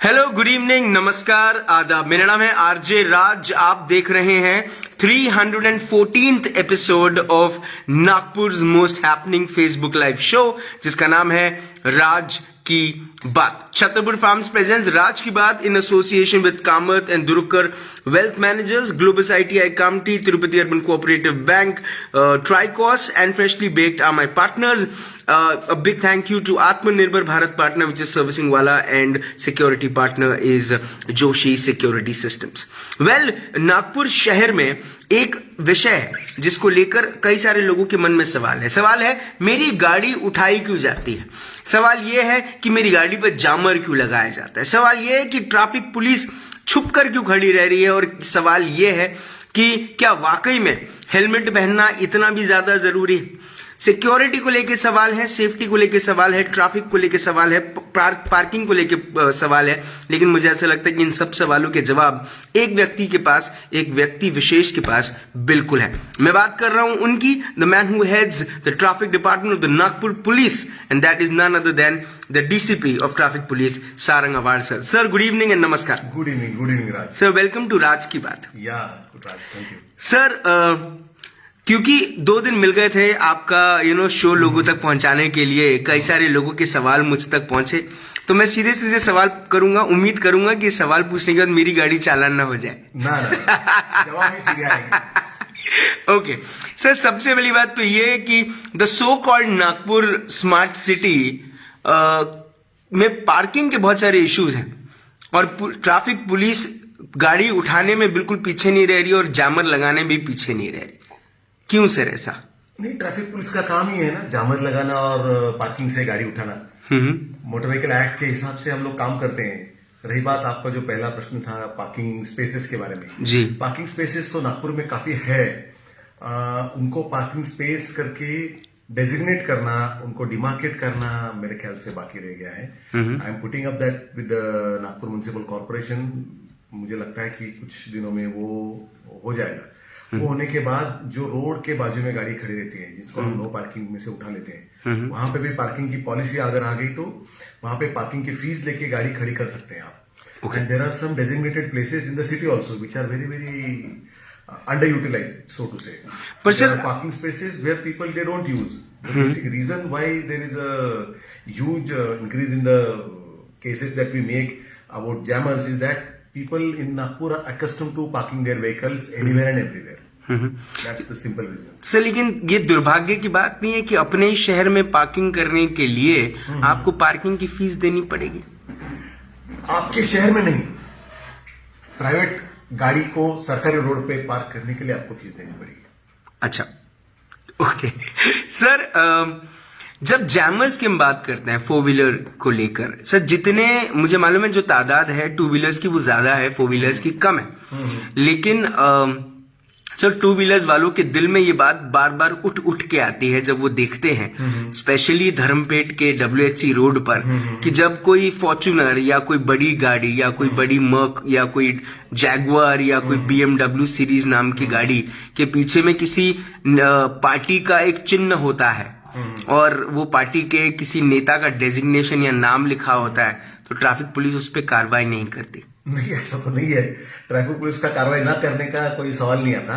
Hello, good evening, नमस्कार, आदाब। मेरा नाम है आरजे राज। आप देख रहे हैं 314th episode of Nagpur most happening Facebook live show, जिसका नाम है राज की बात। छतरपुर फार्म्स प्रेजेंट्स राज की बात in association with Kamat and Durukar wealth managers, Globus ITI Comity, Tirupati urban cooperative bank, Tricos and freshly baked are my partners. A big thank you to Atmanirbhar Bharat partner, which is servicing Wala, and security partner is Joshi Security Systems. Well, Nagpur शहर में एक विषय है जिसको लेकर कई सारे लोगों के मन में सवाल है. सवाल है, मेरी गाड़ी उठाई क्यों जाती है. सवाल यह है कि मेरी गाड़ी पर जामर क्यों लगाया जाता है. सवाल यह है कि ट्रैफिक पुलिस छुप कर क्यों खड़ी रह रही है. और सवाल यह है कि क्या वाकई में हेलमेट पहनना इतना भी ज्यादा जरूरी है. सिक्योरिटी को लेके सवाल है, सेफ्टी को लेके सवाल है, ट्रैफिक को लेके सवाल है, पार्किंग को लेके सवाल है. लेकिन मुझे ऐसा लगता है कि इन सब सवालों के जवाब एक व्यक्ति के पास, एक व्यक्ति विशेष के पास बिल्कुल है. मैं बात कर रहा हूं उनकी, the man who heads the traffic department of the Nagpur police, and that is none other than the DCP of traffic police, Sarang Awad sir. Sir, good evening and नमस्कार. Good evening Raj. Sir, welcome to Raj की बात. Yeah good Raj, thank you. Sir, क्योंकि 2 दिन मिल गए थे आपका show लोगों तक पहुंचाने के लिए, कई सारे लोगों के सवाल मुझ तक पहुंचे, तो मैं सीधे सीधे सवाल करूंगा. उम्मीद करूंगा कि सवाल पूछने के बाद मेरी गाड़ी चालान ना हो जाए. ना जवाब ही सीधे आएंगे. ओके सर, सबसे पहली बात तो ये है कि the so called Nagpur smart city में पार्किंग के बहुत सारे इश्यूज हैं और ट्रैफिक पुलिस गाड़ी उठाने में बिल्कुल पीछे नहीं रह रही और जामर लगाने में भी पीछे नहीं रह रही. क्यों सर ऐसा? नहीं, ट्रैफिक पुलिस का काम ही है ना जामर लगाना और पार्किंग से गाड़ी उठाना. मोटर व्हीकल एक्ट के हिसाब से हम लोग काम करते हैं. रही बात आपका जो पहला प्रश्न था पार्किंग स्पेसेस के बारे में, जी, पार्किंग स्पेसेस तो नागपुर में काफी है. उनको पार्किंग स्पेस करके डेजिग्नेट करना, उनको डिमार्केट करना मेरे ख्याल से बाकी रह गया है. I am putting up that with Nagpur municipal corporation. मुझे लगता है कि कुछ दिनों में वो हो जाएगा. वो होने के बाद जो रोड के बाजू में गाड़ी खड़ी रहती है, जिसको हम नो पार्किंग में से उठा लेते हैं, वहां पे भी पार्किंग की पॉलिसी अगर आ गई तो वहां पे पार्किंग की फीस लेके गाड़ी खड़ी कर सकते हैं आप. And there are some designated places in the city also which are very very underutilized, so to say. But sir, there are parking spaces where people they don't use. The basic reason why there is a huge increase in the cases that we make about jammers is that people in Nagpur are accustomed to parking their vehicles anywhere and everywhere. That's the simple reason. Sir, लेकिन ये दुर्भाग्य की बात नहीं है कि अपने ही शहर में पार्किंग करने के लिए आपको पार्किंग की फीस देनी पड़ेगी? आपके शहर में नहीं, प्राइवेट गाड़ी को सरकारी रोड पे पार्क करने के लिए आपको फीस देनी पड़ेगी. अच्छा, ओके सर. जब जैमर्स की हम बात करते हैं 4 व्हीलर को लेकर, सर जितने मुझे मालूम है जो तादाद है 2 व्हीलर्स की वो ज्यादा है, 4 व्हीलर्स की कम है. लेकिन सर 2 व्हीलर्स वालों के दिल में ये बात बार बार उठ के आती है जब वो देखते हैं, स्पेशली धर्मपेट के WHC रोड पर, कि जब कोई फॉर्च्यूनर या कोई बड़ी गाड़ी या कोई बड़ी मर्क या कोई जैगुआर या कोई BMW सीरीज नाम की गाड़ी के पीछे में किसी पार्टी का एक चिन्ह होता है और वो पार्टी के किसी नेता का डेजिग्नेशन या नाम लिखा होता है, तो ट्रैफिक पुलिस उस पर कार्रवाई नहीं करती. नहीं, ऐसा तो नहीं है. ट्रैफिक पुलिस का कार्रवाई ना करने का कोई सवाल नहीं आता.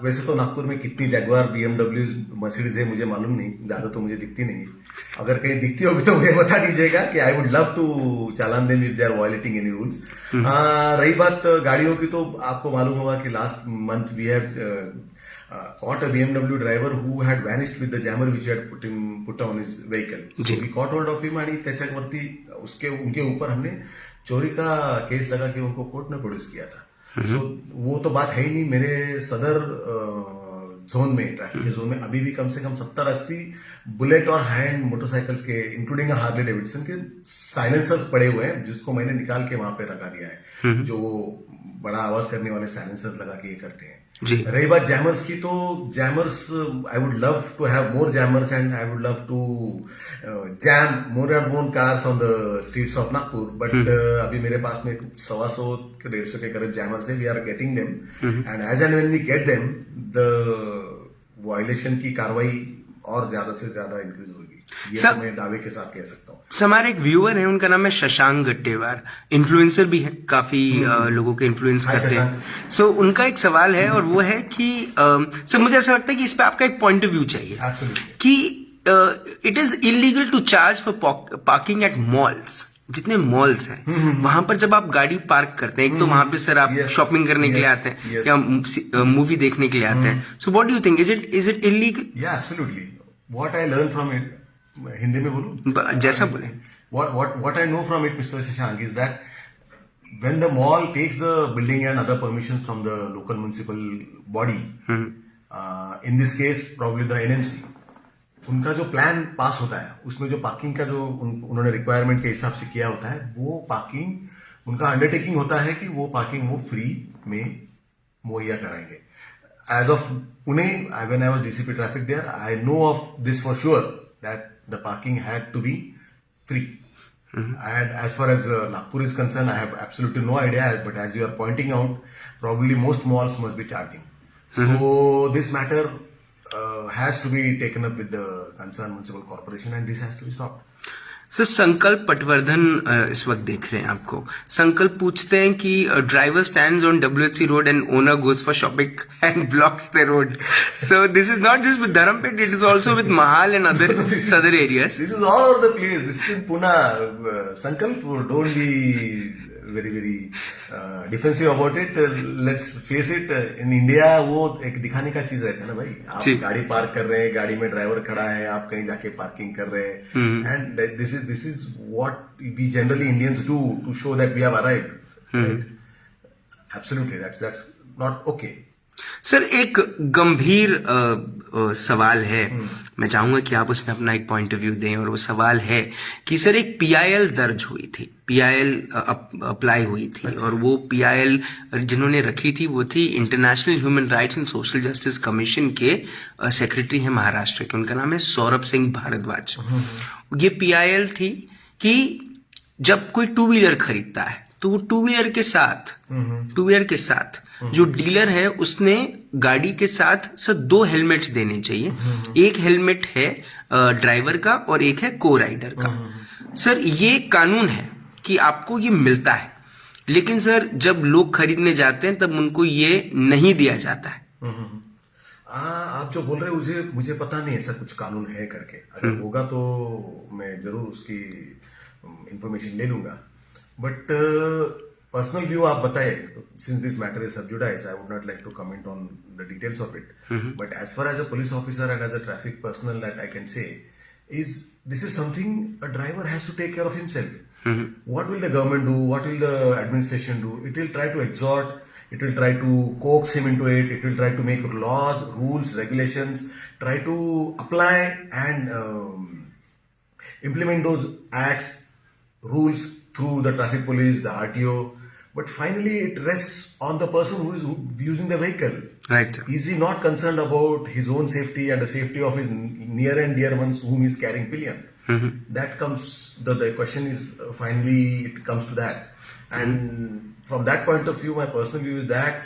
वैसे तो नागपुर में कितनी जैगुआर, BMW, मर्सिडीज है मुझे मालूम नहीं, ज्यादा तो मुझे दिखती नहीं. अगर कहीं दिखती होगी तो मुझे बता दीजिएगा कि I would love to challan them if they are violating any rules. रही बात गाड़ियों की, तो आपको मालूम होगा कि last month we have caught a BMW driver who had vanished with the jammer which he had put on his vehicle. So we caught hold of him and त्याच्यावरती उनके ऊपर हमने चोरी का केस लगा के उनको कोर्ट में प्रोड्यूस किया था. So वो तो बात है ही नहीं. मेरे सदर जोन में, ट्रैफिक के जोन में अभी भी कम से कम 70-80 बुलेट और हैंड मोटरसाइकिल्स के, इंक्लूडिंग हार्ले डेविडसन के साइलेंसर्स पड़े हुए हैं, जिसको मैंने निकाल के वहां पे रखा दिया है, जो बड़ा आवाज करने वाले साइलेंसर लगा के ये करते हैं. रही बात जैमर्स की, तो jammers I would love to have more jammers and I would love to jam more and more cars on the streets of Nagpur. But अभी मेरे पास में 125-150 के करीब जैमर्स है. We are getting them and as and when we get them the violation की कार्रवाई और ज्यादा से ज्यादा इंक्रीज होगी. ये सर- तो मैं दावे के साथ कह सकता हूँ। हमारे एक व्यूअर है, उनका नाम है शशांक गट्टेवार, इन्फ्लुएंसर भी है, काफी लोगों के इन्फ्लुएंस हाय करते हैं। शशांक। सो उनका एक सवाल है और वो है कि सर मुझे ऐसा लगता है कि इस पे आपका एक पॉइंट ऑफ व्यू चाहिए Absolutely. कि it is illegal to charge for parking at malls. जितने मॉल्स हैं वहां पर जब आप गाड़ी पार्क करते हैं, एक तो वहां पे सर आप Yes, शॉपिंग करने के लिए yes, आते हैं yes. या मूवी देखने के लिए आते हैं। So what do you think, is it illegal? Yeah, absolutely. What I learned from it, Hindi में बोलूं? जैसा बोले। What I know from it, Mr. Shashank, is that when the mall takes the building and other permissions from the local municipal body, in this case probably the NMC, उनका जो plan pass होता है उसमें जो parking का जो उन्होंने requirement के हिसाब से किया होता है, वो पार्किंग उनका अंडरटेकिंग होता है कि वो पार्किंग वो फ्री में मुहैया कराएंगे. As of Pune, when I was DCP traffic there, I know of this for sure that the parking had to be free. And as far as Nagpur is concerned, I have absolutely no idea. But as you are pointing out, probably most malls must be charging. So this matter has to be taken up with the concerned municipal corporation, and this has to be stopped. Sir संकल्प पटवर्धन इस वक्त देख रहे हैं आपको। संकल्प पूछते हैं कि driver stands on WHC road and owner goes for shopping and blocks the road. So this is not just with Dharampeth, it is also with Mahal and other सदर areas. This is all over the place. This is in Pune. Sankalp, don't be very defensive about it. Let's face it. In India, वो एक दिखाने का चीज रहता है ना भाई. आप जी. गाड़ी पार्क कर रहे हैं, गाड़ी में ड्राइवर खड़ा है, आप कहीं जाके पार्किंग कर रहे हैं. And this is what we generally Indians do to show that we have arrived. Right? Absolutely, that's not okay. Sir एक गंभीर सवाल है, मैं चाहूंगा कि आप उसमें अपना एक पॉइंट ऑफ व्यू दें, और वो सवाल है कि सर एक PIL दर्ज हुई थी, PIL अप्लाई हुई थी, और वो PIL जिन्होंने रखी थी वो थी international human rights and social justice commission के सेक्रेटरी हैं महाराष्ट्र के, उनका नाम है सौरभ सिंह भारद्वाज। ये PIL थी कि जब कोई टू व्हीलर खरीदता है तो वो टू व्हीलर के साथ जो डीलर है उसने गाड़ी के साथ सर 2 हेलमेट्स देने चाहिए। एक हेलमेट है ड्राइवर का और एक है को राइडर का। सर ये कानून है कि आपको ये मिलता है, लेकिन सर जब लोग खरीदने जाते हैं तब उनको ये नहीं दिया जाता है। आप जो बोल रहे हो मुझे पता नहीं ऐसा कुछ कानून है करके। अगर होगा तो मैं जरूर उसकी इंफॉर्मेशन ले लूंगा। बट पर्सनल व्यू आप बताए, since this matter is sub judice, I would not like to comment on the details of it. But as far as a police officer and as a traffic personnel that I can say is this is something a driver has to take care of himself. What will the government do? What will the administration do? It will try to exhort, it will try to coax him into it, it will try to make laws, rules, regulations, try to apply and implement those acts, rules through the traffic police, the RTO. But finally it rests on the person who is using the vehicle. Right. Is he not concerned about his own safety and the safety of his near and dear ones whom he is carrying pillion? That comes, the question is finally it comes to that. And from that point of view, my personal view is that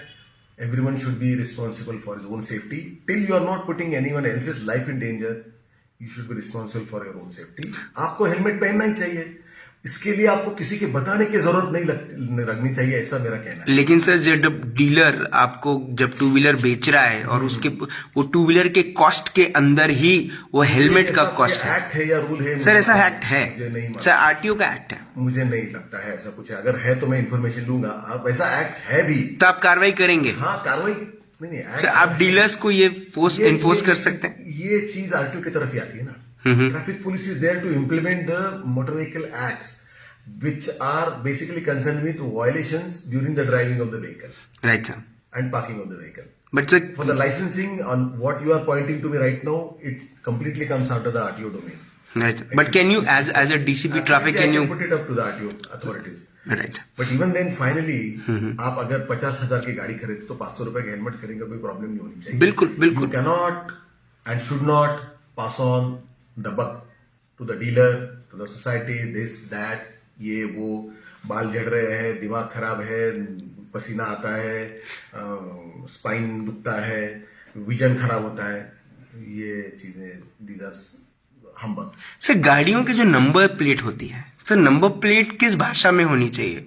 everyone should be responsible for his own safety. Till you are not putting anyone else's life in danger, you should be responsible for your own safety. आपको helmet पहनना ही चाहिए, इसके लिए आपको किसी के बताने की जरूरत नहीं लगनी चाहिए, ऐसा मेरा कहना है। लेकिन सर जब डीलर आपको जब टू व्हीलर बेच रहा है और उसके वो टू व्हीलर के कॉस्ट के अंदर ही वो हेलमेट का कॉस्ट है। एक्ट है या रूल है? सर ऐसा एक्ट है, मुझे नहीं मालूम। सर RTO का एक्ट है। मुझे नहीं लगता है ऐसा कुछ है। अगर है तो मैं इन्फॉर्मेशन लूंगा। वैसा एक्ट है भी तो आप कार्रवाई करेंगे? हाँ, कार्रवाई नहीं सर आप डीलर्स को ये इन्फोर्स कर सकते हैं? ये चीज RTO की तरफ ही आती है ना। Traffic police is there to implement the motor vehicle acts which are basically concerned with violations during the driving of the vehicle. Right, sir. And parking of the vehicle. But sir, for the licensing on what you are pointing to me right now, it completely comes under the RTO domain. Right. But can you, as a DCP traffic, can you put it up to the RTO authorities? Right. But even then, finally, आप अगर 50,000 की गाड़ी खरीदते तो 500 रुपए का helmet खरीदेंगे, कोई प्रॉब्लम नहीं होनी चाहिए। बिल्कुल बिल्कुल। You cannot and should not pass on the buck to the dealer, to the society, this, that. ये वो बाल झड़ रहे हैं, दिमाग खराब है, पसीना आता है, स्पाइन दुखता है, विजन खराब होता है, ये चीजें these are हम्बल। सर गाड़ियों की जो नंबर प्लेट होती है, सर नंबर प्लेट किस भाषा में होनी चाहिए?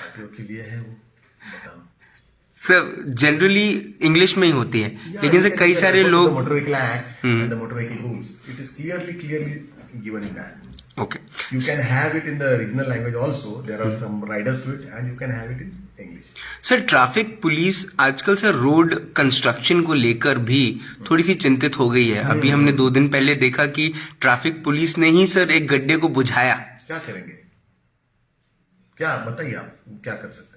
आरटीओ के लिए है वो, बताओ। सर जनरली इंग्लिश में ही होती है, Yeah, लेकिन you सर can कई सारे refer to the लोग Motor Vehicle Act and the Motor Vehicle Rules. It is clearly given in that. Okay You can have it in the regional language also. There are some riders to it, and you can have it in English. Sir traffic police आजकल sir road construction को लेकर भी थोड़ी सी चिंतित हो गई है। अभी हमने 2 दिन पहले देखा कि ट्रैफिक पुलिस ने ही सर एक गड्ढे को बुझाया। क्या करेंगे? क्या बताइए आप क्या कर सकते हैं?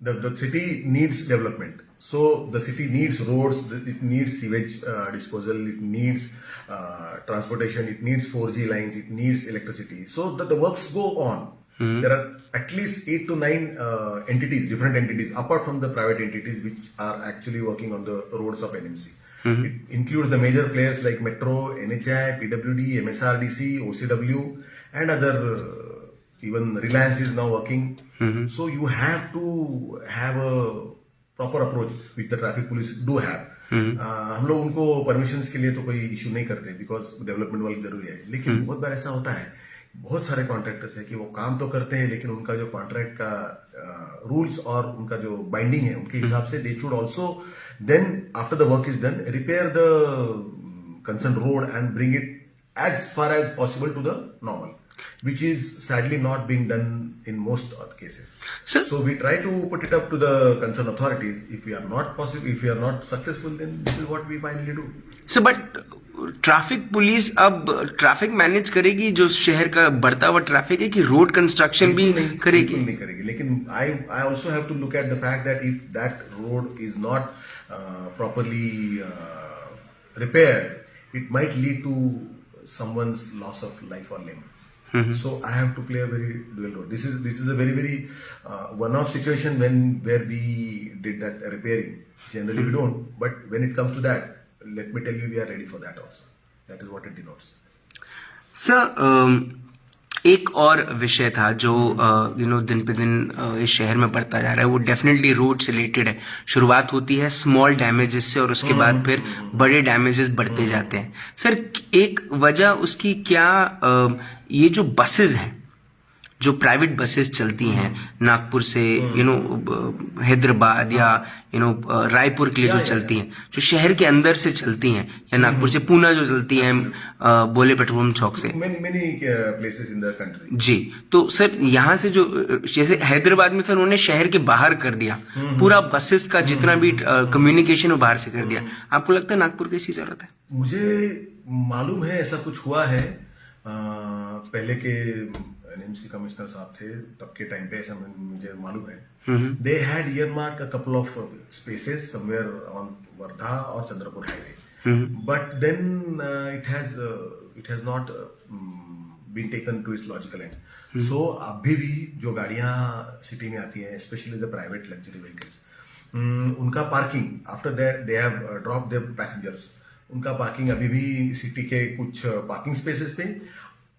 The city needs development. So the city needs roads, it needs sewage disposal, it needs transportation, it needs 4G lines, it needs electricity. So that the works go on. There are at least 8 to 9 entities, different entities, apart from the private entities, which are actually working on the roads of NMC. It includes the major players like Metro, NHI, PWD, MSRDC, OCW, and other. Even Reliance is now working. So you have to have a proper approach which the traffic police do have. हम लोग उनको permissions के लिए तो कोई issue नहीं करते because development work जरूरी है, लेकिन बहुत बार ऐसा होता है, बहुत सारे कॉन्ट्रैक्टर्स है कि वो काम तो करते हैं लेकिन उनका जो कॉन्ट्रैक्ट का रूल्स और उनका जो बाइंडिंग है उनके हिसाब से they should also then after the work is done repair the concern road and bring it as far as possible to the normal, which is sadly not being done in most of the cases. Sir, so we try to put it up to the concerned authorities. If we are not possible, if we are not successful, then this is what we finally do. Sir but traffic police अब traffic manage करेगी जो शहर का बढ़ता हुआ traffic है कि road construction भी करेगी? बिल्कुल नहीं करेगी, लेकिन I also have to look at the fact that if that road is not properly repaired, it might lead to someone's loss of life or limb. So I have to play a very dual role. This is a very one-off situation where we did that repairing. Generally we don't, but when it comes to that, let me tell you, we are ready for that also. That is what it denotes. Sir एक और विषय था जो दिन पे दिन इस शहर में बढ़ता जा रहा है, वो डेफिनेटली रोड से रिलेटेड है। शुरुआत होती है स्मॉल डैमेजेस से और उसके बाद फिर बड़े डैमेजेस बढ़ते जाते हैं। सर एक वजह उसकी क्या ये जो बसेस हैं, जो प्राइवेट बसेस चलती हैं नागपुर से हैदराबाद या रायपुर के लिए जो चलती हैं, जो शहर के अंदर से चलती हैं, या नागपुर से पूना जो चलती हैं बोले पेट्रोल चौक से, many places in the country. जी, तो सर यहाँ से जो जैसे हैदराबाद में सर उन्होंने शहर के बाहर कर दिया पूरा बसेस का जितना भी कम्युनिकेशन वो बाहर से कर दिया। आपको लगता है नागपुर की ऐसी जरूरत है? मुझे मालूम है ऐसा कुछ हुआ है। पहले के एनएमसी कमिश्नर साहब थे तब के टाइम पे, ऐसा मुझे मालूम है। They had earmark a couple of spaces somewhere on Wardha और Chandrapur highway, but then it has not been taken to its logical end. So अभी भी जो गाड़ियां सिटी में आती हैं, specially the private luxury vehicles, उनका parking after that they have drop their passengers, उनका पार्किंग अभी भी सिटी के कुछ पार्किंग स्पेसेस पे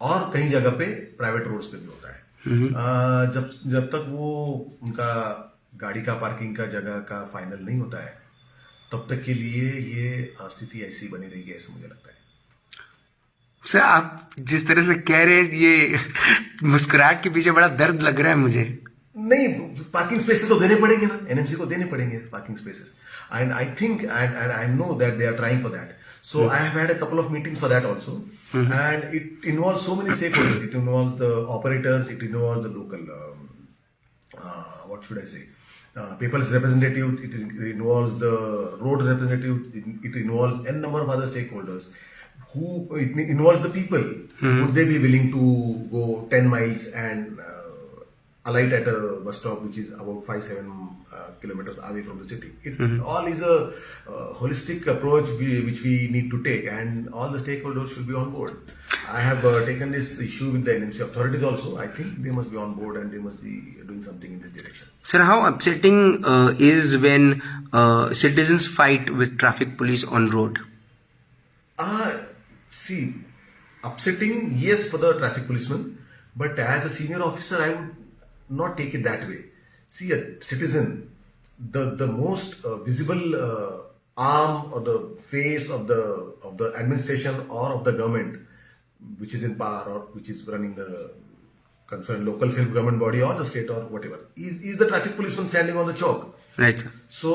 और कई जगह पे प्राइवेट रोड्स पे भी होता है। जब तक वो उनका गाड़ी का पार्किंग का जगह का फाइनल नहीं होता है तब तक के लिए ये स्थिति ऐसी बनी रहेगी, ऐसा मुझे लगता है। सर आप जिस तरह से कह रहे हैं ये मुस्कुराहट के पीछे बड़ा दर्द लग रहा है मुझे। नहीं, पार्किंग स्पेसेस तो देने पड़ेंगे ना, एनएमसी को देने पड़ेंगे parking spaces, and I think and I know that they are trying for that. So I have had a couple of meetings for that also, and it involves so many stakeholders. It involves the operators, it involves the local, what should I say, people's representative, it involves the road representative, it involves n number of other stakeholders. It involves the people. Would they be willing to go 10 miles and alight at a bus stop which is about 5-7 kilometers away from the city? It all is a holistic approach which we need to take, and all the stakeholders should be on board. I have taken this issue with the NMC authorities also. I think they must be on board and they must be doing something in this direction. Sir, how upsetting is when citizens fight with traffic police on road? See, upsetting, yes, for the traffic policeman, but as a senior officer, I would not take it that way. See, a citizen, the most visible arm or the face of the administration or of the government which is in power or which is running the concerned local self-government body or the state or whatever. Is the traffic policeman standing on the chalk. Right, sir. So,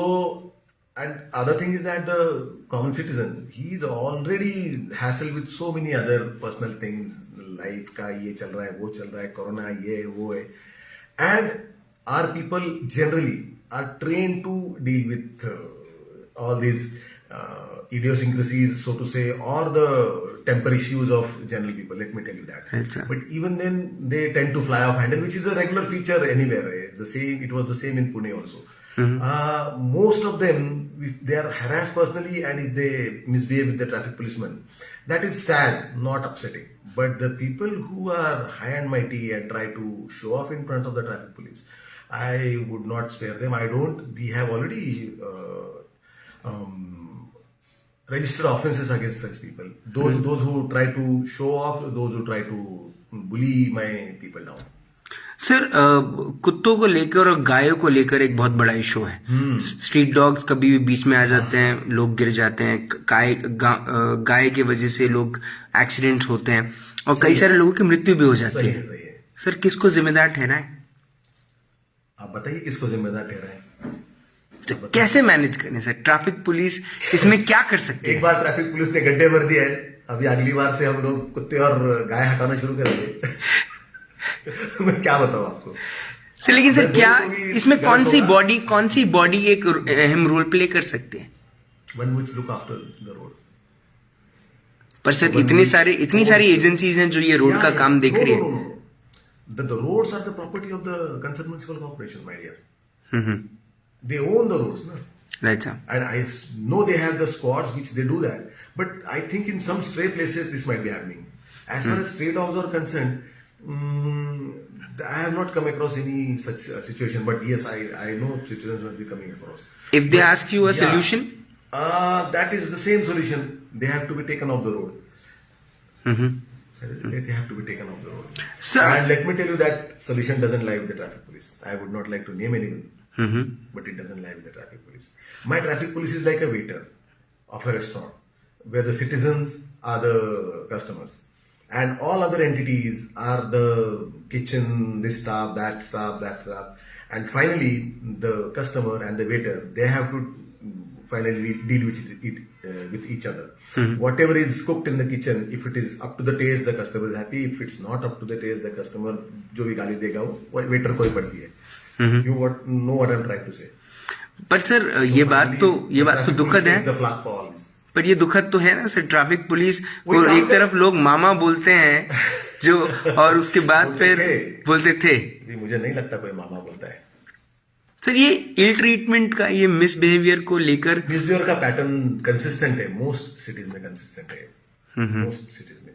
and other thing is that the common citizen, he is already hassled with so many other personal things, life का ये चल रहा है, वो चल रहा है, corona ये है, वो है, and our people generally are trained to deal with all these idiosyncrasies, so to say, or the temper issues of general people. Let me tell you that. Right, sir. But even then, they tend to fly off handle, which is a regular feature anywhere. It's the same. It was the same in Pune also. Most of them, if they are harassed personally and if they misbehave with the traffic policeman, that is sad, not upsetting. But the people who are high and mighty and try to show off in front of the traffic police, I would not spare them. I don't. We have already registered offenses against such people. Those who try to show off, those who try to bully my people down. Sir कुत्तों को लेकर और गायों को लेकर एक बहुत बड़ा इशू है। स्ट्रीट डॉग्स कभी भी बीच में आ जाते हैं, लोग गिर जाते हैं, गाय की वजह से लोग एक्सीडेंट होते हैं और कई सारे लोगों की मृत्यु भी हो जाती सही है। सही है। सर किसको जिम्मेदार ठहराएं? आप बताइए किसको जिम्मेदार ठहराएं? तो कैसे मैनेज करें सर? ट्रैफिक पुलिस इसमें क्या कर सकते एक हैं? बार ट्रैफिक पुलिस ने गड्ढे भर दिया है, अभी अगली बार से हम लोग कुत्ते और गाय हटाना शुरू करेंगे। मैं क्या बताऊं आपको सर लेकिन सर क्या इसमें कौन सी गलत बॉडी एक अहम रोल प्ले कर सकते हैं? One which look after the road. पर सर इतनी सारी एजेंसीज हैं जो ये रोड का काम देख रही है। The roads are the property of the concerned municipal corporation, my dear. They own the roads, na? Right sir. And I know they have the squads which they do that. But I think in some stray places this might be happening. As far as stray dogs are concerned, I have not come across any such situation. But yes, I know citizens will be coming across. If they ask you a solution? That is the same solution. They have to be taken off the road. They have to be taken off the road. Sir. And let me tell you that solution doesn't lie with the traffic police. I would not like to name anyone. But it doesn't lie with the traffic police. My traffic police is like a waiter of a restaurant where the citizens are the customers and all other entities are the kitchen, this staff, that staff, that staff, and finally the customer and the waiter, they have to finally deal with each other. Whatever is cooked in the kitchen, if it is up to the taste, the customer is happy. If it's not up to the taste, the customer जो भी गाली देगा वो waiter को ही पड़ती है. You know what I'm trying to say. पर sir ये बात तो दुखद है। The flag for all this. पर ये दुखद तो है ना सर, ट्रैफिक पुलिस को एक तरफ लोग मामा बोलते हैं जो और उसके बाद फिर बोलते थे। मुझे नहीं लगता कोई मामा बोलता है सर। ये इल ट्रीटमेंट का, ये मिसबिहेवियर को लेकर मिसबिहेवियर का पैटर्न कंसिस्टेंट है, मोस्ट सिटीज में कंसिस्टेंट है, मोस्ट सिटीज में।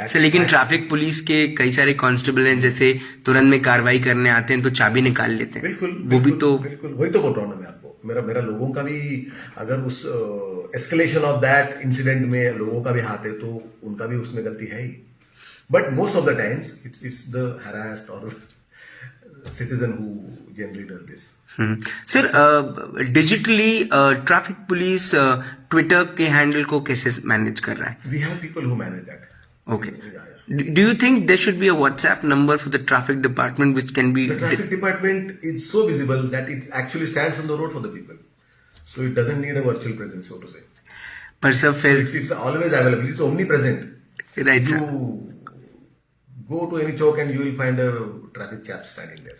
सर लेकिन ट्रैफिक पुलिस के कई सारे कांस्टेबल हैं जैसे तुरंत में कार्रवाई करने आते हैं तो चाबी निकाल लेते हैं। बिल्कुल वो भी तो बिल्कुल वही तो बोल रहा हूँ ना मैं आपको। मेरा लोगों का भी अगर उस एस्केलेशन ऑफ दैट इंसिडेंट में लोगों का भी हाथ है तो उनका भी उसमें गलती है ही। But most of the times it's the harassed और citizen who generally does this. Sir digitally traffic police Twitter के हैंडल को कैसे मैनेज कर रहा है? We have people who manage that. Okay. Do you think there should be a WhatsApp number for the traffic department which can be? The traffic department is so visible that it actually stands on the road for the people, so it doesn't need a virtual presence, so to say. पर sir फिर It's always available. It's omnipresent. Right, sir. You go to any chalk and you will find a traffic chap standing there.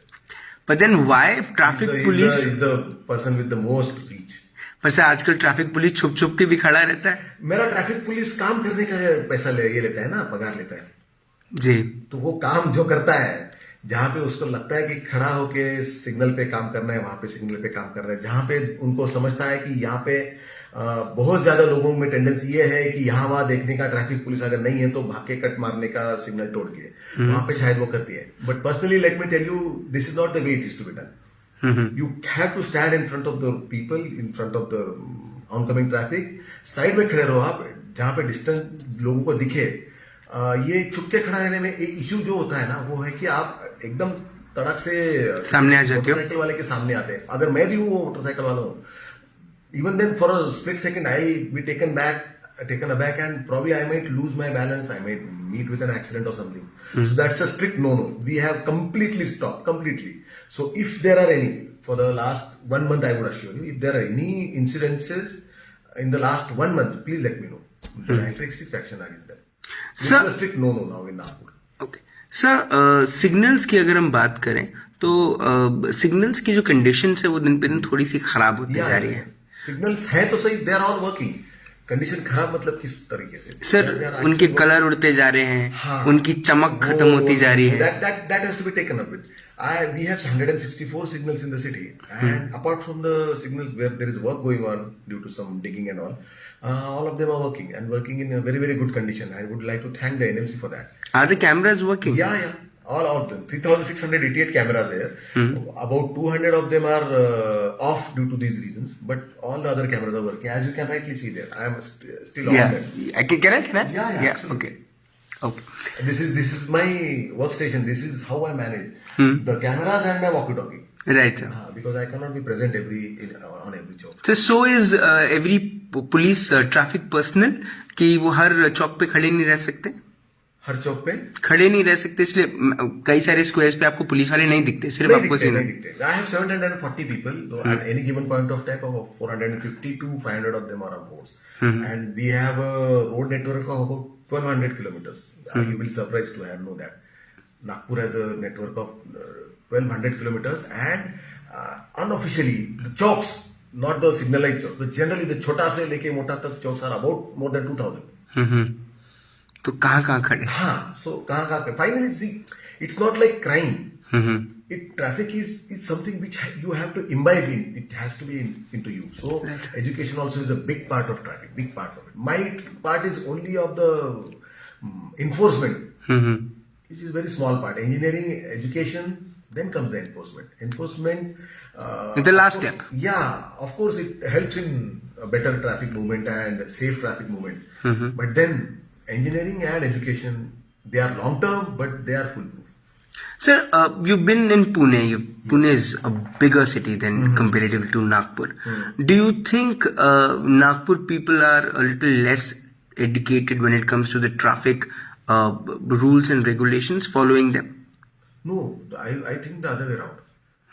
But then why traffic police? Is the person with the most reach. पर sir आजकल traffic police छुप छुप के भी खड़ा रहता है। मेरा ट्रैफिक पुलिस काम करने का पैसा ये लेता है ना, पगार लेता है जी। तो वो काम जो करता है, जहां पे उसको लगता है कि खड़ा होके सिग्नल पे काम करना है, वहां पे सिग्नल पे काम कर रहा है। जहां पे उनको समझता है कि यहाँ पे बहुत ज्यादा लोगों में टेंडेंसी ये है कि यहाँ वहां देखने का, ट्रैफिक पुलिस अगर नहीं है तो भाग के कट मारने का सिग्नल तोड़ के, वहां पे शायद वो करती है। But personally let me tell you, this is not the way it is to be done. You have to stand in front of the people, in front of the oncoming traffic. Side में खड़े रहो आप, जहां पे distance लोगों को दिखे. ये छुप के खड़ा रहने में एक इश्यू जो होता है ना, वो है कि आप एकदम तड़क से सामने आ जाते हो, मोटरसाइकिल वाले के सामने आते हैं. अगर मैं भी हूँ मोटरसाइकिल वाला हूँ Even then, for a split second, I be taken aback, and probably I might lose my balance. I might meet with an accident or something. So that's a strict no-no. We have completely stopped, completely. So if there are any, for the last 1 month, I would assure you, if there are any incidences in the last 1 month, please let me know. Then I'll take strict action against them. This Sir- is a strict no-no now in Nagpur. Okay sir, signals की अगर हम बात करें तो signals की जो condition है वो दिन पे दिन थोड़ी सी खराब होती जा रही है. सिग्नल्स है तो सही, they are all working. Condition खराब मतलब किस तरीके से? सर They are उनके actually कलर उड़ते जा रहे हैं, हाँ. उनकी चमक खत्म होती जा रही है. That has to be taken up with. We have 164 signals in the city, and apart from the signals where there is work going on due to some digging and all of them are working and working in a very, very good condition. I would like to thank the NMC for that. Are the cameras working? Yeah. All of them. 3,688 cameras there. About 200 of them are off due to these reasons, but all the other cameras are working. As you can rightly see there, I am still on Yeah. them. Can I? Yeah, absolutely. Okay. This is my workstation. This is how I manage the cameras and my walkie-talkie. Right, sir. Because I cannot be present on every chowk. So is every police traffic personnel कि वो हर चौक पे खड़े नहीं रह सकते? हर चौक पे खड़े नहीं रह सकते, इसलिए कई सारे स्क्वायर्स पे आपको पुलिस वाले नहीं दिखते, सिर्फ आपको नहीं सीना. दिखते. I have 740 people. So at any given point of time, about 450 to 500 of them are on boards. And we have a road network of about 1,200 kilometers. You will be surprised to know that. Nagpur has a network of 1,200 kilometers, and unofficially, the chowks, not the signalized chowks, but generally the छोटा से लेके मोटा तक chowks are about more than 2,000. तो कहाँ खड़े? हाँ, so कहाँ finally see, it's not like crime. Traffic is something which you have to imbibe in. It has to be into you. So education also is a big part of traffic, big part of it. My part is only of the enforcement, which is a very small part. Engineering, education, then comes the enforcement. Enforcement. The last step. Yeah, of course it helps in a better traffic movement and safe traffic movement. But then engineering and education, they are long term, but they are foolproof. Sir, you've been in Pune. Pune is a bigger city than comparative to Nagpur. Do you think Nagpur people are a little less educated when it comes to the traffic rules and regulations, following them? No, I think the other way around.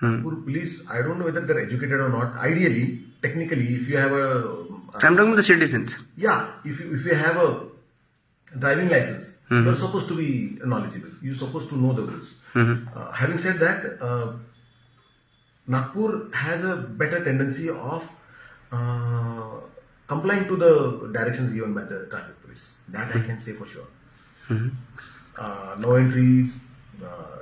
Nagpur police, I don't know whether they're educated or not. Ideally, technically, if you have I'm talking about the citizens. Yeah, if you have a driving license, you're supposed to be knowledgeable. You're supposed to know the rules. Having said that, Nagpur has a better tendency of complying to the directions given by the traffic police. That I can say for sure. No entries,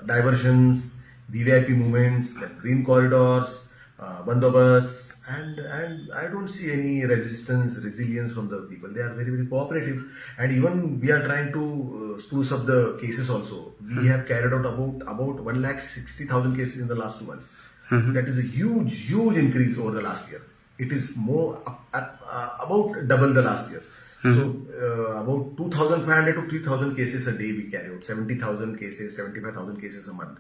diversions, VVIP movements, like green corridors, bandobas, and I don't see any resilience from the people. They are very, very cooperative, and even we are trying to spruce up the cases also. We have carried out about 160,000 cases in the last 2 months. That is a huge increase over the last year. It is more about double the last year. So about 2,500 to 3,000 cases a day we carry out. 70,000 cases, 75,000 cases a month.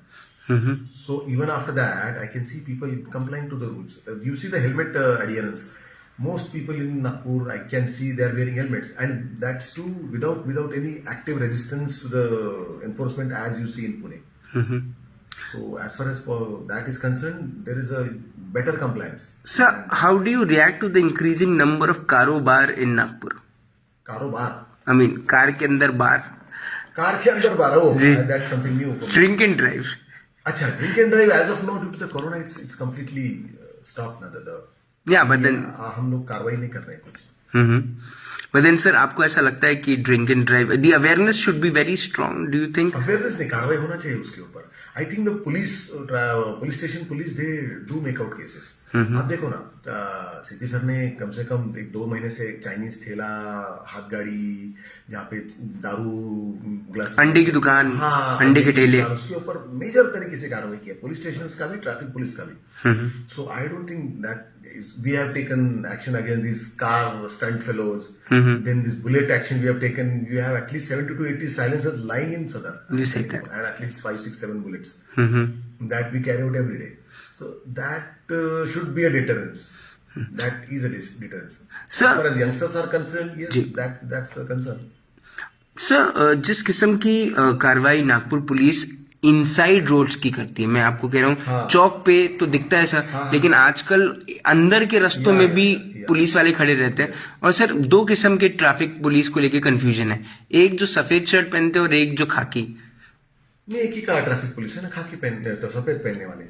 So even after that, I can see people complying to the rules. You see the helmet adherence. Most people in Nagpur, I can see they are wearing helmets, and that's too without any active resistance to the enforcement as you see in Pune. So as far as that is concerned, there is a better compliance. Sir, how do you react to the increasing number of bar in Nagpur? Karobar. I mean, car के अंदर bar. Car के अंदर बार, oh, that's something new for me. Drink and drive. अच्छा, drink and drive as of now due to the corona it's completely stopped now. Yeah, but then हम लोग कार्रवाई नहीं कर रहे हैं कुछ. But then sir, आपको ऐसा लगता है कि drink and drive, the awareness should be very strong. Do you think? Awareness नहीं, कार्रवाई होना चाहिए उसके ऊपर. I think the police station police, they do make out cases. आप देखो ना, सीपी सर ने कम से कम 1-2 महीने से चाइनीज ठेला, हाथ गाड़ी, जहाँ पे दारू ग्लास, अंडे की दुकान, हाँ, अंडे के ठेले, उसके ऊपर मेजर तरीके से कार्रवाई किया, पुलिस स्टेशन का भी, ट्रैफिक पुलिस का भी. So I don't think that we have taken action against these car stunt fellows. Then this bullet action we have taken. We have at least 70 to 80 silencers lying in Sadar. You said that. And at least 5, 6, 7 bullets that we carry out every day. So that should be a deterrence. That is a deterrence. Sir- As far as youngsters are concerned, yes, जी. that's a concern. Sir जिस किस्म की कार्रवाई Nagpur police inside roads की करती है, मैं आपको कह रहा हूँ हाँ. चौक पे तो दिखता है सर, हाँ. लेकिन आजकल अंदर के रास्तों या, में भी या. पुलिस वाले खड़े रहते हैं। और सर दो किस्म के ट्रैफिक पुलिस को लेके कंफ्यूजन है, एक जो सफेद शर्ट पहनते हैं और एक जो खाकी। नहीं, एक ही का ट्रैफिक पुलिस है ना, खाकी पहनते हैं तो सफेद पहनने वाले।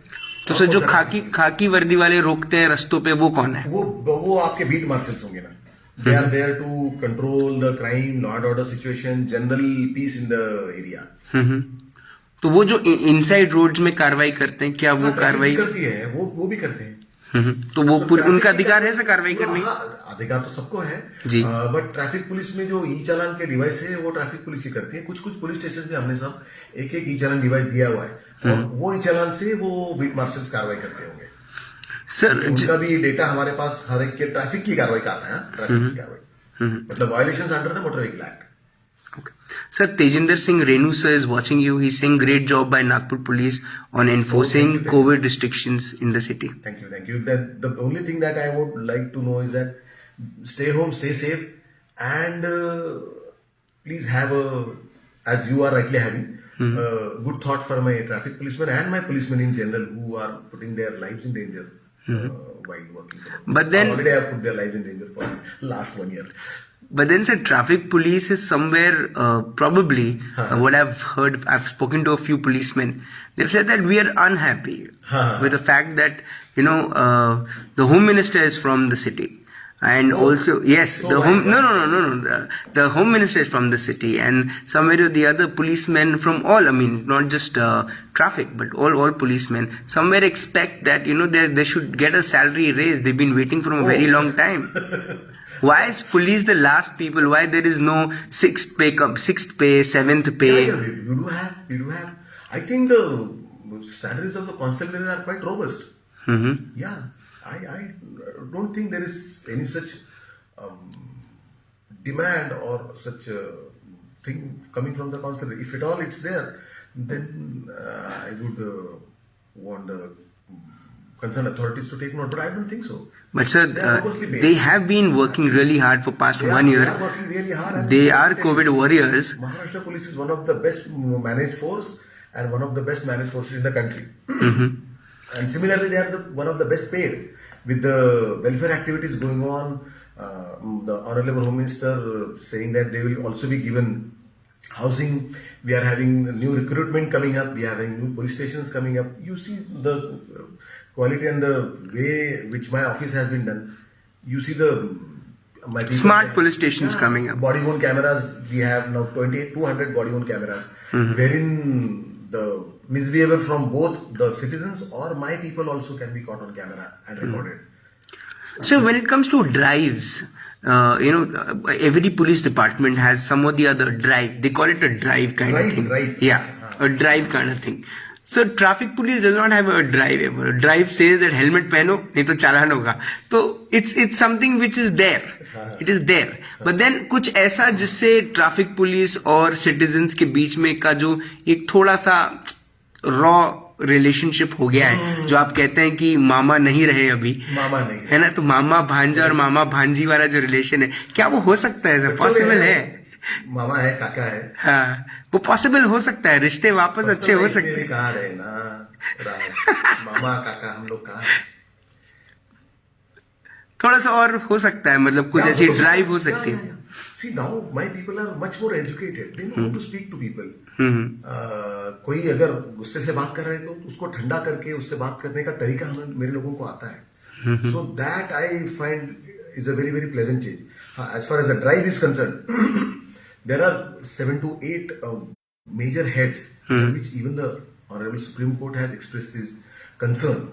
तो सर जो खाकी वर्दी वाले रोकते हैं रास्तों पे, वो कौन है? वो आपके बीट मार्शल्स होंगे ना। They are there to control the crime, law and order situation, general peace in the area. तो वो जो इनसाइड रोड्स में कार्रवाई करते हैं, क्या वो कार्रवाई करती है? वो भी करते हैं। तो वो उनका अधिकार है सर कार्रवाई करने की? अधिकार तो सबको है जी। बट ट्रैफिक पुलिस में जो ई चालान के डिवाइस है वो ट्रैफिक पुलिस ही करती है। कुछ पुलिस स्टेशन में हमने सब एक ई चालान डिवाइस दिया हुआ है और वो ई चालान से वो बीट मार्शल्स कार्रवाई करते होंगे सर। उनका भी डेटा हमारे पास हर एक के ट्रैफिक की कार्रवाई का आता है। ट्रैफिक की कार्रवाई मतलब violations under the motor vehicle act. Sir, Tejinder Singh Renu sir is watching you. He's saying great job by Nagpur police on enforcing thank you. COVID restrictions in the city. Thank you. The only thing that I would like to know is that stay home, stay safe, and please have as you are rightly having, good thought for my traffic policemen and my policemen in general who are putting their lives in danger while working. But then- already I have put their lives in danger for last 1 year. But then, sir, traffic police is somewhere probably what I've heard. I've spoken to a few policemen. They've said that we are unhappy with the fact that the home minister is from the city, and also yes, so the why? home no, the home minister is from the city, and somewhere or the other policemen from all. I mean, not just traffic, but all policemen somewhere expect that they should get a salary raise. They've been waiting for a very long time. Why is police the last people? Why there is no sixth pay, seventh pay? Yeah, we do have. I think the salaries of the constabulary are quite robust. Yeah, I don't think there is any such demand or such thing coming from the constabulary. If at all it's there, then I would want the concerned authorities to take note. But I don't think so. But sir, they have been working really hard for past 1 year. They are working really hard. And They are COVID warriors. Maharashtra Police is one of the best managed force and one of the best managed forces in the country. And similarly, they are one of the best paid. With the welfare activities going on, the Honorable Home Minister saying that they will also be given housing. We are having new recruitment coming up. We are having new police stations coming up. You see the quality and the way which my office has been done. You see my people, Smart police stations coming up. Body worn cameras. We have now 200 body worn cameras, wherein the misbehavior from both the citizens or my people also can be caught on camera and recorded. So when it comes to drives, every police department has some or the other drive. They call it a drive kind of thing. Drive. Yeah, a drive kind of thing. So traffic police does not have a drive ever. A drive says that helmet पहनो नहीं तो चालान होगा. तो it's something which is there. It is there. But then कुछ ऐसा जिससे traffic police और citizens के बीच में का जो एक थोड़ा सा रॉ रिलेशनशिप हो गया है, जो आप कहते हैं कि मामा नहीं रहे अभी, मामा नहीं है ना, तो मामा भांजा और मामा भांजी वाला जो रिलेशन है, क्या वो हो सकता है सर? पॉसिबल है? मामा है, काका है। हाँ, वो पॉसिबल हो सकता है, रिश्ते वापस अच्छे हो सकते हैं। कहाँ रहे ना मामा काका, हम लोग कहाँ? थोड़ा सा और हो सकता है, मतलब कुछ ऐसी ड्राइव हो सकती है। See now my people are much more educated. They know how to speak to people. कोई अगर गुस्से से बात कर रहे हैं तो उसको ठंडा करके उससे बात करने का तरीका मेरे लोगों को आता है. So that I find is a very very pleasant change. As far as the drive is concerned, there are 7 to 8 major heads which even the Honorable Supreme Court has expressed his concern,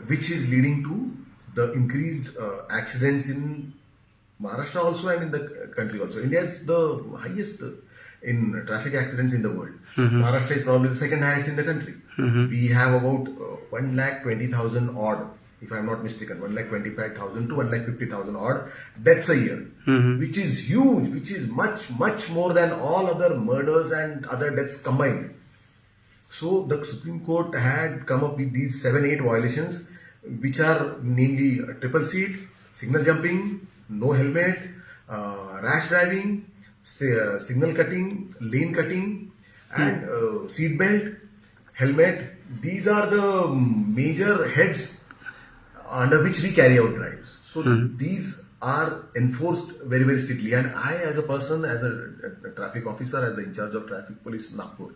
which is leading to the increased accidents in Maharashtra also and in the country also. India is the highest in traffic accidents in the world. Maharashtra is probably the second highest in the country. We have about 1,20,000 odd, if I am not mistaken, 1,25,000 to 1,50,000 odd deaths a year, which is huge, which is much more than all other murders and other deaths combined. So the Supreme Court had come up with these 7-8 violations which are namely triple seat, signal jumping, no helmet, rash driving, signal cutting, lane cutting, and seat belt, helmet. These are the major heads under which we carry out drives. So these are enforced very, very strictly. And I, as a person, as a traffic officer, as the in charge of traffic police Nagpur,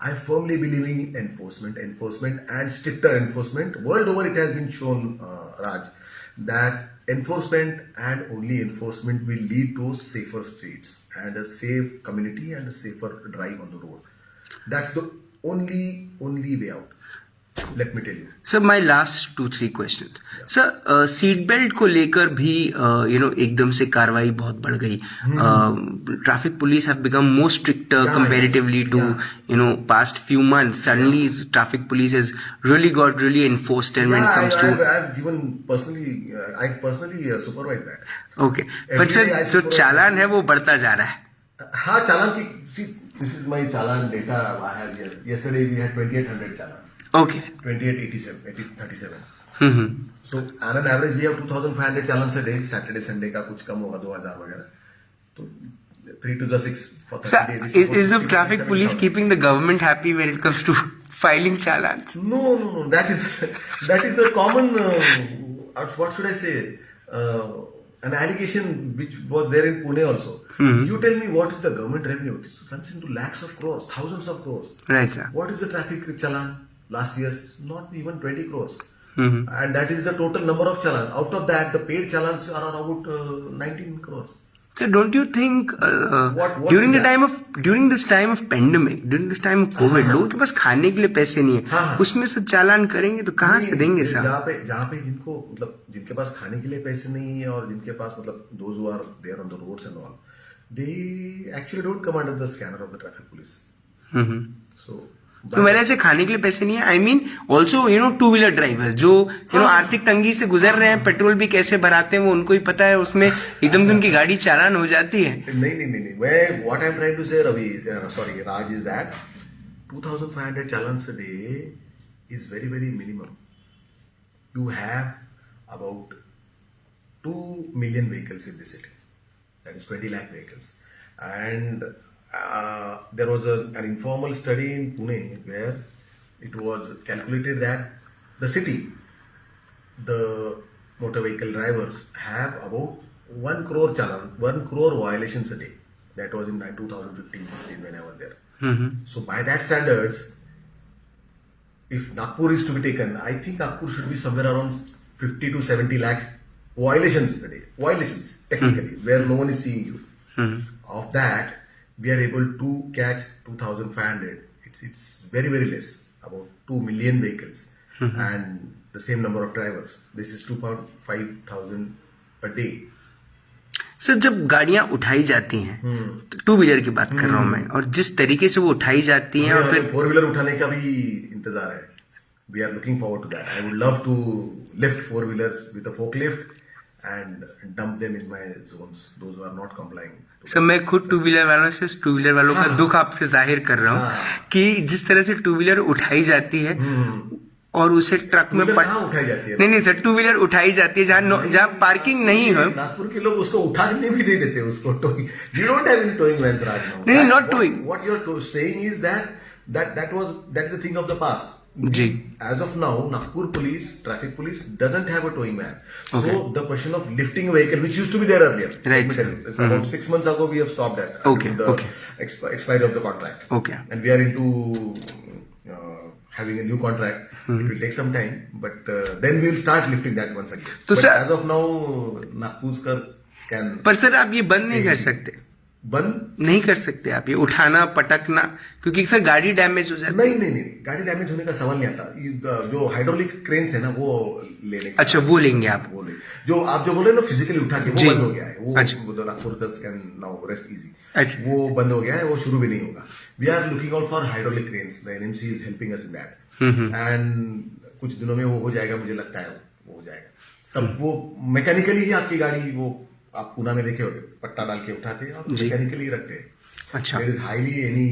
I firmly believe in enforcement and stricter enforcement. World over it has been shown, Raj, that enforcement and only enforcement will lead to safer streets and a safe community and a safer drive on the road. That's the only way out. Let me tell you. Sir my last 2-3 question sir seat belt को लेकर भी एकदम से कार्रवाई बहुत बढ़ गई traffic police have become more stricter comparatively to past few months suddenly traffic police has really got really enforced and when it comes to I've given I personally supervise that. okay but sir जो चालान है वो बढ़ता जा रहा है हाँ चालान की see this is my challan data I have here. Yesterday we had 2800 chalans. Okay. 2837. So on an average we have 2500 challans a day. Saturday, Sunday का कुछ कम होगा 2000 वगैरह. तो 3 to the 6 for 30 days. Is the traffic police keeping the government happy when it comes to filing challans? No. That is a common. What should I say? An allegation which was there in Pune also. You tell me what is the government revenue? It runs into lakhs of crores, thousands of crores. Right, sir. What is the traffic challan? Last year, not even 20 crores. And that is the total number of challans. Out of that, the paid challans are about 19 crores. So don't you think What during is this time of pandemic, during this time of COVID, लोगों के पास खाने के लिए पैसे नहीं है, उसमें से चालान करेंगे तो कहाँ से देंगे साहब? जहाँ पे जिनको मतलब जिनके पास खाने के लिए पैसे नहीं है और जिनके पास मतलब those who are there on the roads and all, they actually don't come under the scanner of the traffic police. So तो मेरे से खाने के लिए पैसे नहीं है I mean also two wheeler drivers जो आर्थिक तंगी से गुजर रहे हैं पेट्रोल भी कैसे भराते हैं वो उनको ही पता है उसमें एकदम से उनकी गाड़ी चालान हो जाती है नहीं मैं what I am trying to say Ravi sorry Raj is that 2500 challans a day is very very minimum. You have about 2 million vehicles in the city, that is 20 lakh vehicles, and there was an informal study in Pune where it was calculated that the city, the motor vehicle drivers have about 1 crore challan, 1 crore violations a day. That was in 2015-16 when I was there. So by that standards, if Nagpur is to be taken, I think Nagpur should be somewhere around 50 to 70 lakh violations a day. Violations, technically, where no one is seeing you. Of that, we are able to catch 2,500. It's very, very less, about 2 million vehicles and the same number of drivers. This is 2,500 a day. Sir जब गाड़ियां उठाई जाती हैं तो two wheeler की बात कर रहा हूं मैं और जिस तरीके से वो उठाई जाती हैं और फिर 4-wheeler उठाने का भी इंतजार है. We are looking forward to that. I would love to lift 4-wheelers with a forklift and dump them in my zones. Those who are not complying. Sir मैं खुद टू व्हीलर वालों से टू व्हीलर वालों का दुख आपसे जाहिर कर रहा हूँ कि जिस तरह से टू व्हीलर उठाई जाती है और उसे ट्रक में उठाई जाती है. नहीं सर टू व्हीलर उठाई जाती है जहाँ पार्किंग नहीं है. नागपुर के लोग उसको उठाने भी दे देते हैं उसको towing. You don't have any towing vans right now. नहीं not towing. What you're saying is that is the thing of the past. जी. As of now, Nagpur police, traffic police doesn't have a towing van. So the question of lifting a vehicle, which used to be there earlier, right? About 6 months ago, we have stopped that. Okay. Expiry of the contract. Okay. And we are into having a new contract. It will take some time, but then we will start lifting that once again. तो but sir, as of now, Nagpur का scan. पर sir आप ये बंद नहीं कर सकते. बंद नहीं कर सकते आप ये उठाना पटकना क्योंकि सर गाड़ी डैमेज हो जाती है. नहीं गाड़ी डैमेज होने का सवाल नहीं आता. जो हाइड्रोलिक क्रेन्स है ना वो लेने. अच्छा वो लेंगे आप. वो ले जो आप जो बोले ना फिजिकली उठा के वो बंद हो गया है. वो अच्छा. नागपुर का स्कैन नाउ रेस्ट इजी. अच्छा. वो बंद हो गया है. वो शुरू भी नहीं होगा. We are looking out for hydraulic cranes. The NMC is helping us in that. And कुछ दिनों में वो हो जाएगा. मुझे लगता है वो हो जाएगा. तब वो मैकेनिकली ही आपकी गाड़ी वो आप पूना में देखे होगे पट्टा डाल के उठाते हैं और मैकेनिकली रखते हैं. अच्छा. There is highly any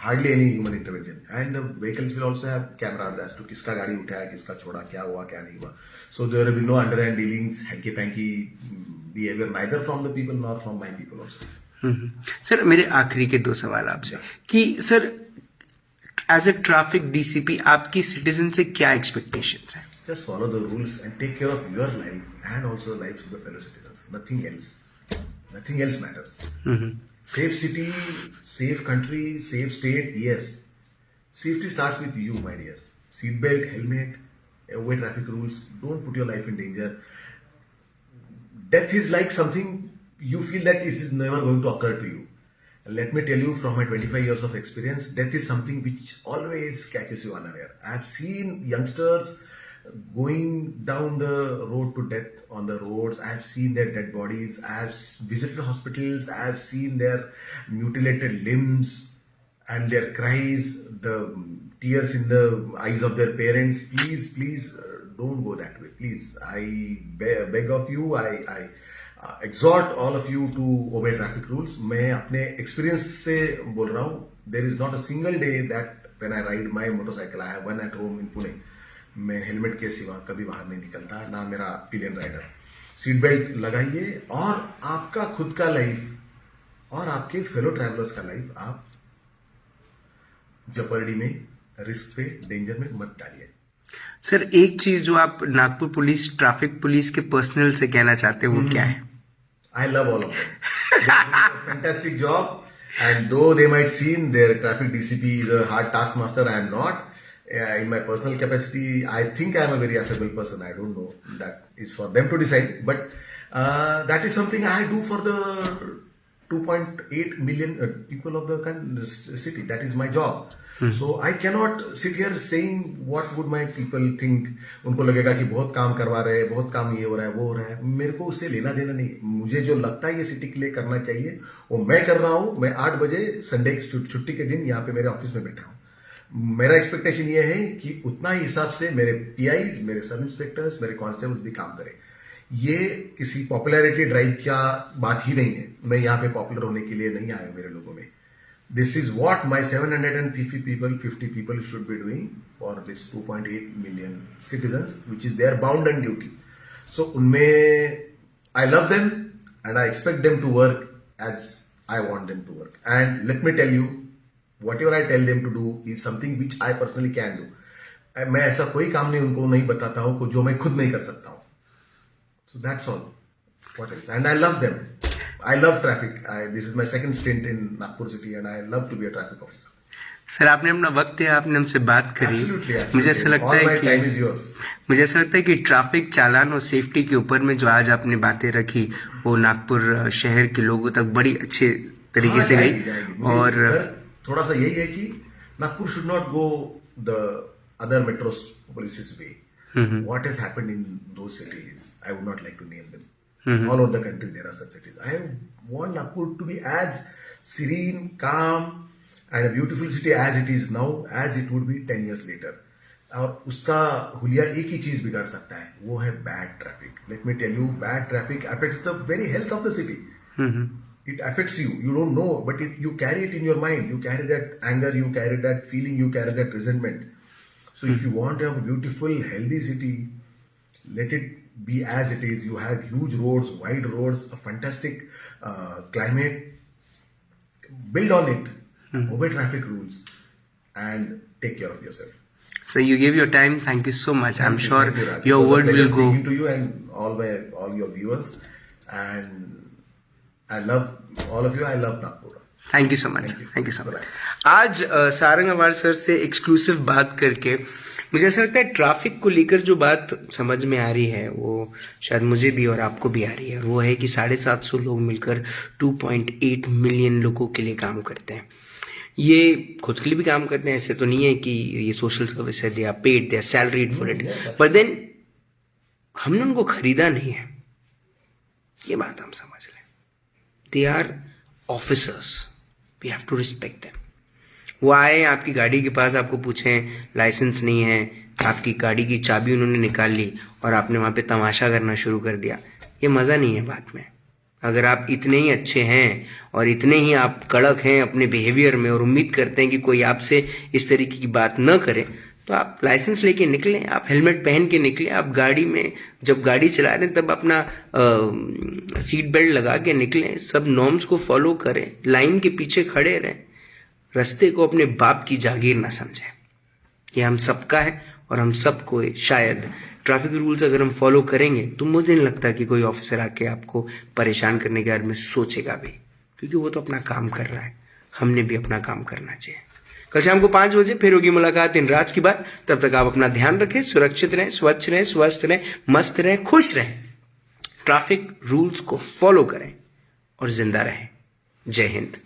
hardly any human intervention. And the vehicles will also have cameras as to किसका गाड़ी उठाया, किसका छोड़ा, क्या हुआ, क्या नहीं हुआ. So there will be no underhand dealings, hanky-panky behavior neither from the people nor from my people also. Sir मेरे आखिरी के 2 सवाल आपसे कि sir as a traffic DCP आपकी सिटीजन से क्या एक्सपेक्टेशंस हैं? Just follow the rules and take care of your life and also the lives of the fellow citizens. Nothing else. Nothing else matters. Safe city, safe country, safe state, yes. Safety starts with you, my dear. Seatbelt, helmet, obey traffic rules. Don't put your life in danger. Death is like something you feel that it is never going to occur to you. And let me tell you from my 25 years of experience, death is something which always catches you unaware. I have seen youngsters going down the road to death on the roads. I have seen their dead bodies. I have visited hospitals. I have seen their mutilated limbs and their cries, the tears in the eyes of their parents. Please, please don't go that way. Please, I beg of you. I exhort all of you to obey traffic rules. मैं अपने experience से बोल रहा हूँ. There is not a single day that when I ride my motorcycle, I have one at home in Pune. मैं helmet के सिवा कभी बाहर नहीं निकलता, ना मेरा पिलियन राइडर. सीट बेल्ट लगाइए और आपका खुद का लाइफ और आपके फेलो ट्रैवलर्स का लाइफ आप जपर्डी में, रिस्क पे, डेंजर में मत डालिए. सर एक चीज जो आप नागपुर पुलिस ट्रैफिक पुलिस के पर्सनल से कहना चाहते हैं वो क्या है? I love all of them. They do a fantastic job, and though they might seem their traffic DCP is a hard taskmaster, I am not. In my personal capacity, I think I am a very affable person. I don't know. That is for them to decide. But that is something I do for the 2.8 million people of the city. That is my job. So I cannot sit here saying what would my people think. उनको लगेगा कि बहुत काम करवा रहे हैं, बहुत काम ये हो रहा है, वो हो रहा है. मेरे को उससे लेना देना नहीं. मुझे जो लगता है ये सिटी के लिए करना चाहिए वो मैं कर रहा हूँ. मैं 8 बजे संडे छुट्टी के दिन यहाँ पे मेरे ऑफिस में बैठा हूँ. मेरा एक्सपेक्टेशन ये है कि उतना ही हिसाब से मेरे पीआईज, मेरे सब इंस्पेक्टर्स, मेरे कांस्टेबल्स भी काम करें. ये किसी पॉपुलैरिटी ड्राइव का बात ही नहीं है. मैं यहाँ पे पॉपुलर होने के लिए नहीं आया हूँ मेरे लोगों में. This is what my 50 people should be doing for this 2.8 million citizens, which is their bounden duty. So unme, I love them and I expect them to work as I want them to work. And let me tell you, whatever I tell them to do is something which I personally can do. मैं ऐसा कोई काम नहीं उनको नहीं बताता हूँ जो मैं खुद नहीं कर सकता हूँ. So that's all. What else? And I love them. I love traffic. This is my second stint in Nagpur city and I love to be a traffic officer. Sir आपने अपना वक्त दिया, आपने हमसे बात करी. Absolutely. मुझे ऐसा लगता है कि ट्रैफिक चालान और सेफ्टी के ऊपर में जो आज आपने बातें रखी वो नागपुर शहर के लोगों तक बड़ी अच्छे तरीके से गई. और थोड़ा सा यही है कि Nagpur should not go the other metro police's way. What has happened in those cities, I would not like to name them. All over the country there are such cities. I want Nagpur to be as serene, calm and a beautiful city as it is now, as it would be 10 years later. और उसका हुलिया एक ही चीज बिगाड़ सकता है, वो है bad traffic. Let me tell you, bad traffic affects the very health of the city. It affects you. You don't know, but you carry it in your mind. You carry that anger, you carry that feeling, you carry that resentment. So if you want to have a beautiful, healthy city, let it be as it is. You have huge roads, wide roads, a fantastic climate. Build on it. Obey traffic rules and take care of yourself. So you gave your time. Thank you so much. I'm sure Thank your word will go. Speaking to you and all your viewers. And I love all of you. I love Nagpur. Thank you so much. Thank you so much. आज Sarang अवार sir से exclusive बात करके मुझे ऐसा लगता है traffic को लेकर जो बात समझ में आ रही है वो शायद मुझे भी और आपको भी आ रही है. और वो है कि 750 लोग मिलकर 2.8 मिलियन लोगों के लिए काम करते हैं. ये खुद के लिए भी काम करते हैं. ऐसे तो नहीं है कि ये सोशल सर्विस है, they are paid, they are salaried for it. But then हमने उनको खरीदा नहीं है, ये बात हम समझ लें. They are officers, we have to respect them. वो आए आपकी गाड़ी के पास, आपको पूछें लाइसेंस नहीं है, आपकी गाड़ी की चाबी उन्होंने निकाल ली और आपने वहाँ पे तमाशा करना शुरू कर दिया. ये मज़ा नहीं है बात में. अगर आप इतने ही अच्छे हैं और इतने ही आप कड़क हैं अपने बिहेवियर में और उम्मीद करते हैं कि कोई आपसे इस तरीके की बात न करे, तो आप लाइसेंस लेके निकलें, आप हेलमेट पहन के निकलें, आप गाड़ी में जब गाड़ी चला रहे हैं तब अपना सीट बेल्ट लगा के निकलें, सब नॉर्म्स को फॉलो करें, लाइन के पीछे खड़े रहें, रास्ते को अपने बाप की जागीर ना समझें। ये हम सबका है और हम सबको शायद ट्रैफिक रूल्स अगर हम फॉलो करेंगे तो मुझे नहीं लगता कि कोई ऑफिसर आके आपको परेशान करने के बारे में सोचेगा भी, क्योंकि वो तो अपना काम कर रहा है, हमने भी अपना काम करना चाहिए। कल शाम को 5 बजे फिर होगी मुलाकात इन राज की बात। तब तक आप अपना ध्यान रखें, सुरक्षित रहें, स्वच्छ रहें, स्वस्थ रहें, मस्त रहें, खुश रहें, ट्रैफिक रूल्स को फॉलो करें और जिंदा रहें। जय हिंद।